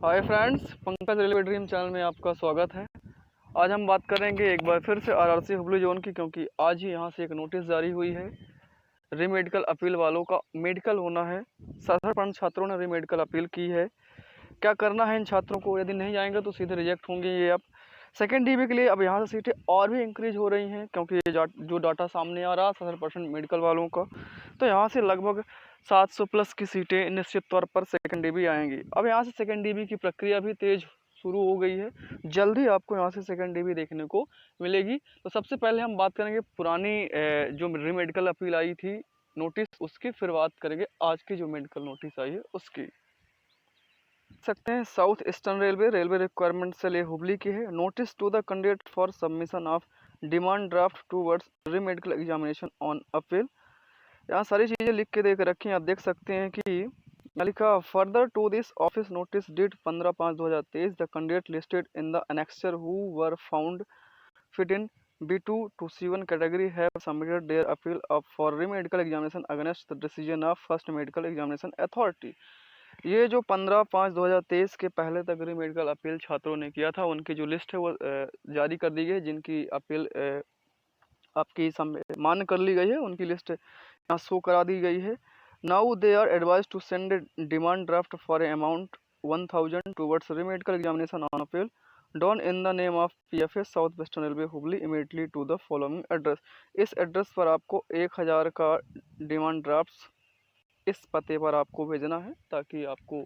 Hi friends, Pankaj railway dream channel में आपका स्वागत है। आज हम बात करेंगे एक बार फिर से आरआरसी हुबली जोन की, क्योंकि आज ही यहां से एक नोटिस जारी हुई है। री मेडिकल अपील वालों का मेडिकल होना है। 67% छात्रों ने री मेडिकल अपील की है। क्या करना है इन छात्रों को? यदि नहीं जाएंगे तो सीधे रिजेक्ट होंगे ये। अब सेकेंड डीबी के लिए अब यहाँ से सीटें और भी इंक्रीज हो रही हैं, क्योंकि ये जो डाटा सामने आ रहा है 67% मेडिकल वालों का, तो यहाँ से लगभग 700 प्लस की सीटें निश्चित तौर पर सेकेंड डीबी आएंगी। अब यहाँ से सेकेंड डीबी की प्रक्रिया भी तेज शुरू हो गई है। जल्दी आपको यहाँ से सेकेंड डीबी देखने को मिलेगी। तो सबसे पहले हम बात करेंगे पुरानी जो री मेडिकल अपील आई थी नोटिस उसकी, फिर बात करेंगे आज की जो मेडिकल नोटिस आई है उसकी। सकते हैं साउथ ईस्टर्न रेलवे रिक्वायरमेंट से ले हुबली की है। Notice to the candidate for submission of demand draft towards re medical examination on appeal. यहाँ सारी चीज़ें लिख के देख रखी हैं, आप देख सकते हैं कि यहाँ लिखा further to this office notice date 15/5/2023 the candidate listed in the annexure who were found fit in B2 to C1 category have submitted their appeal of for re-medical examination against the decision of first medical examination authority। ये जो 15/5/2023 के पहले तक री medical appeal छात्रों ने किया था, उनकी जो लिस्ट है वो जारी कर दी गई है। जिनकी अपील आपकी मान्य कर ली गई है, उनकी लिस्ट यहाँ शो करा दी गई है। Now they are advised to send a demand draft for a amount 1000 towards re medical examination on appeal drawn in the name of PFS south western railway Hubli immediately to the following address. इस address पर आपको 1000 का demand draft इस पते पर आपको भेजना है, ताकि आपको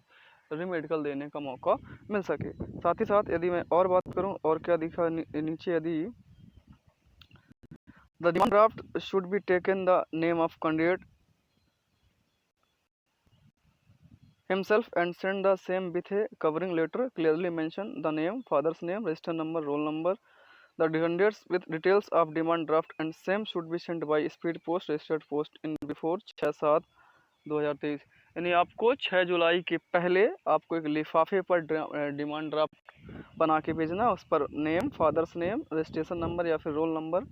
री मेडिकल देने का मौका मिल सके। साथ ही साथ यदि मैं और बात करूं और क्या दिखा नीचे, यदि the demand draft should be taken the name of candidate himself and send the same with a covering letter clearly mention the name, father's name, register number, roll number, the candidates with details of demand draft, and same should be sent by speed post registered post in before 6/7/2023। यानी आपको 6 जुलाई के पहले आपको एक लिफाफे पर demand draft बना के भेजना, उस पर name, father's name, registration number या फिर रोल नंबर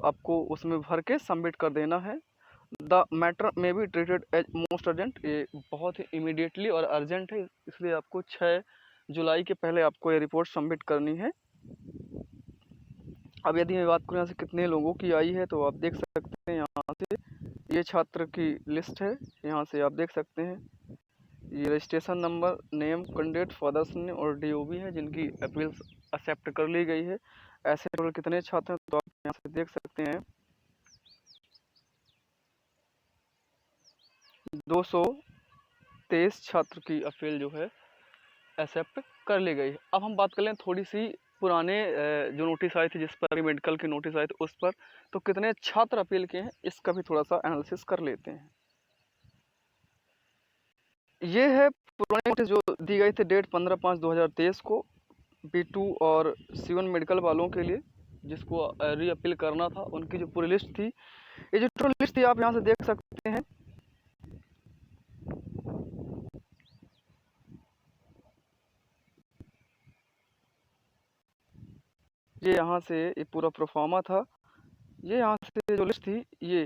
आपको उसमें भर के सबमिट कर देना है। The matter may be treated as most urgent, ये बहुत ही इमीडिएटली और अर्जेंट है, इसलिए आपको 6 जुलाई के पहले आपको ये रिपोर्ट सबमिट करनी है। अब यदि मैं बात करूँ यहाँ से कितने लोगों की आई है, तो आप देख सकते हैं यहाँ से ये छात्र की लिस्ट है। यहाँ से आप देख सकते हैं ये registration number, name, candidate, father's name और DOB है जिनकी अपील्स एक्सेप्ट कर ली गई है। ऐसे टोटल कितने छात्र हैं, तो आप यहाँ से देख सकते हैं 223 छात्र की अपील जो है एक्सेप्ट कर ली गई है। अब हम बात कर लें थोड़ी सी पुराने जो नोटिस आए थे, जिस पर मेडिकल की नोटिस आए थे उस पर, तो कितने छात्र अपील किए हैं इसका भी थोड़ा सा एनालिसिस कर लेते हैं। ये है पुराने नोटिस जो दी गई थी डेट 15/5/2023 को B2 और C1 मेडिकल वालों के लिए, जिसको री अपील करना था, उनकी जो पूरी लिस्ट थी। ये जो टोटल लिस्ट थी आप यहाँ से देख सकते हैं। ये यहाँ से ये पूरा प्रोफार्मा था। ये यहाँ से जो लिस्ट थी, ये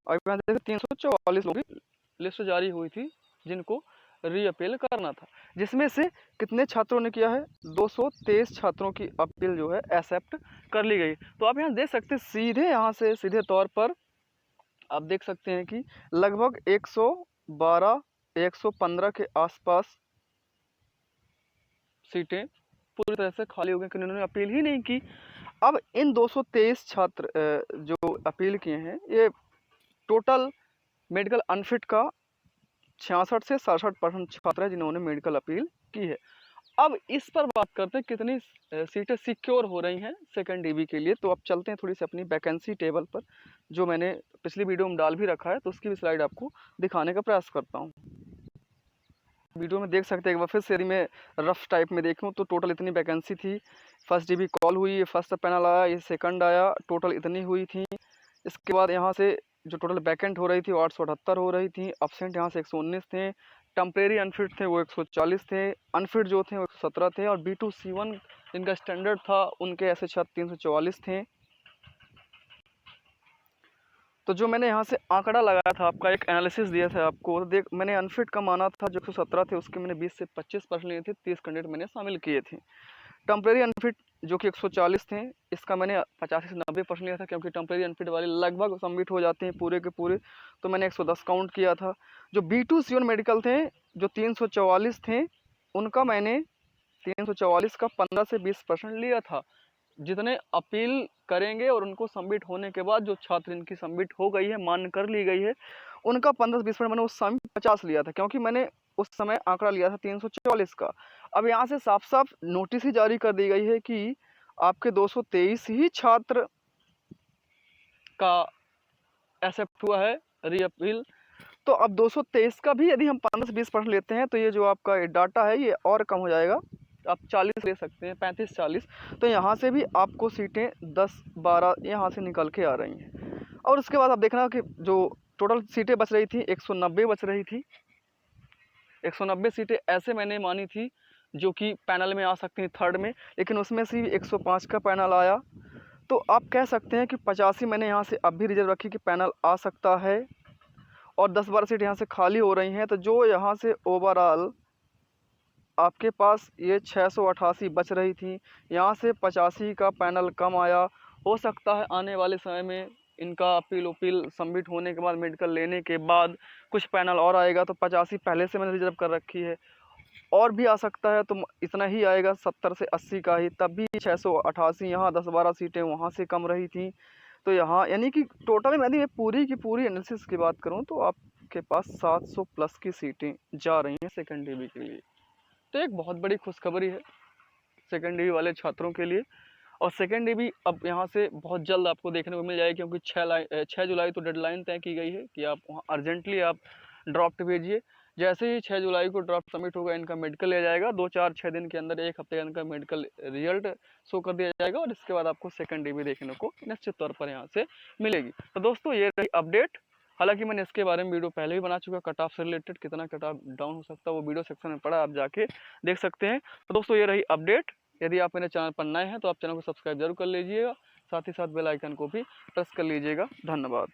अब यहाँ देख 344 लोगों की लिस्ट जारी हुई थी जिनको री अपील करना था, जिसमें से कितने छात्रों ने किया है? 223 छात्रों की अपील जो है एक्सेप्ट कर ली गई। तो आप यहाँ देख सकते हैं सीधे यहाँ से सीधे तौर पर आप देख सकते हैं कि लगभग 112 115 के आसपास सीटें पूरी तरह से खाली हो गई, क्योंकि उन्होंने अपील ही नहीं की। अब इन 223 छात्र जो अपील किए हैं, ये टोटल मेडिकल अनफिट का 66 से 67% छात्र है जिन्होंने मेडिकल अपील की है। अब इस पर बात करते हैं कितनी सीटें सिक्योर हो रही हैं सेकेंड DB के लिए। तो अब चलते हैं थोड़ी सी अपनी वैकेंसी टेबल पर, जो मैंने पिछली वीडियो में डाल भी रखा है, तो उसकी भी स्लाइड आपको दिखाने का प्रयास करता हूँ। वीडियो में देख सकते हैं, एक बार फिर से यदि मैं रफ टाइप में देखूँ तो टोटल इतनी वैकेंसी थी। फर्स्ट DB कॉल हुई, ये फर्स्ट पैनल आया, ये सेकंड आया, टोटल इतनी हुई थी। इसके बाद यहाँ से जो टोटल वैकेंट हो रही थी वो 878 हो रही थी। अब्सेंट यहाँ से 119 थे। टेम्परेरी अनफिट थे वो 140 थे। अनफिट जो थे वो 117 थे। और B2 C1 जिनका स्टैंडर्ड था उनके ऐसे छात्र 344 थे। तो जो मैंने यहाँ से आंकड़ा लगाया था, आपका एक एनालिसिस दिया था आपको, तो मैंने अनफिट का माना था जो 117 थे, उसके मैंने 20 से 25% लिए थे, 30 कैंडिडेट मैंने शामिल किए थे। टेम्परेरी अनफिट जो कि 140 थे, इसका मैंने 85 से 90% लिया था, क्योंकि टेम्परेरी अनफिट वाले लगभग सबमिट हो जाते हैं पूरे के पूरे, तो मैंने 110 काउंट किया था। जो B2C1 मेडिकल थे जो 344 थे, उनका मैंने 344 का 15 से 20% लिया था। जितने अपील करेंगे और उनको सबमिट होने के बाद जो छात्र इनकी सबमिट हो गई है, मान्य कर ली गई है, उनका 15 से 20% मैंने उस समय 50 लिया था, क्योंकि मैंने उस समय आंकड़ा लिया था 344 का। अब यहाँ से साफ साफ नोटिस ही जारी कर दी गई है कि आपके 223 ही छात्र का एक्सेप्ट हुआ है रीअपील। तो अब 223 का भी यदि हम 15 से 20% लेते हैं तो ये जो आपका डाटा है ये और कम हो जाएगा, आप 40 ले सकते हैं, 35-40। तो यहाँ से भी आपको सीटें 10-12 यहाँ से निकल के आ रही हैं। और उसके बाद आप देखना कि जो टोटल सीटें बच रही थी 190 बच रही थी। 190 सीटें ऐसे मैंने मानी थी जो कि पैनल में आ सकती थी थर्ड में, लेकिन उसमें से 105 का पैनल आया। तो आप कह सकते हैं कि 85 मैंने यहाँ से अब भी रिजर्व रखी कि पैनल आ सकता है, और 10-12 सीट यहाँ से खाली हो रही हैं। तो जो यहाँ से ओवरऑल आपके पास ये 688 बच रही थी, यहाँ से 85 का पैनल कम आया। हो सकता है आने वाले समय में इनका अपील सबमिट होने के बाद, मेडिकल लेने के बाद कुछ पैनल और आएगा, तो 85 पहले से मैंने रिजर्व कर रखी है। और भी आ सकता है तो इतना ही आएगा 70 से 80 का ही, तब भी 688 यहाँ 10-12 सीटें वहाँ से कम रही थी। तो यहाँ यानी कि टोटल में यदि मैं पूरी की पूरी एनालिसिस की बात करूँ तो आपके पास 700 प्लस की सीटें जा रही हैं सेकेंड DB के लिए। तो एक बहुत बड़ी खुशखबरी है सेकेंड DB वाले छात्रों के लिए। और सेकेंड DB अब यहाँ से बहुत जल्द आपको देखने को मिल जाएगी, क्योंकि 6 जुलाई तो डेडलाइन तय की गई है कि आप वहाँ अर्जेंटली आप ड्राफ्ट भेजिए। जैसे ही 6 जुलाई को ड्राफ्ट सबमिट होगा, इनका मेडिकल लिया जाएगा, 2-4-6 दिन के अंदर, 1 हफ्ते के अंदर मेडिकल रिजल्ट शो कर दिया जाएगा, और इसके बाद आपको सेकेंड DB देखने को निश्चित तौर पर यहाँ से मिलेगी। तो दोस्तों ये रही अपडेट। हालांकि मैंने इसके बारे में वीडियो पहले भी बना चुका, कट ऑफ से रिलेटेड कितना कट ऑफ डाउन हो सकता है, वो वीडियो सेक्शन में पड़ा, आप जाके देख सकते हैं। तो दोस्तों ये रही अपडेट। यदि आप मेरे चैनल पर नए हैं तो आप चैनल को सब्सक्राइब जरूर कर लीजिएगा, साथ ही साथ बेल आइकन को भी प्रेस कर लीजिएगा। धन्यवाद।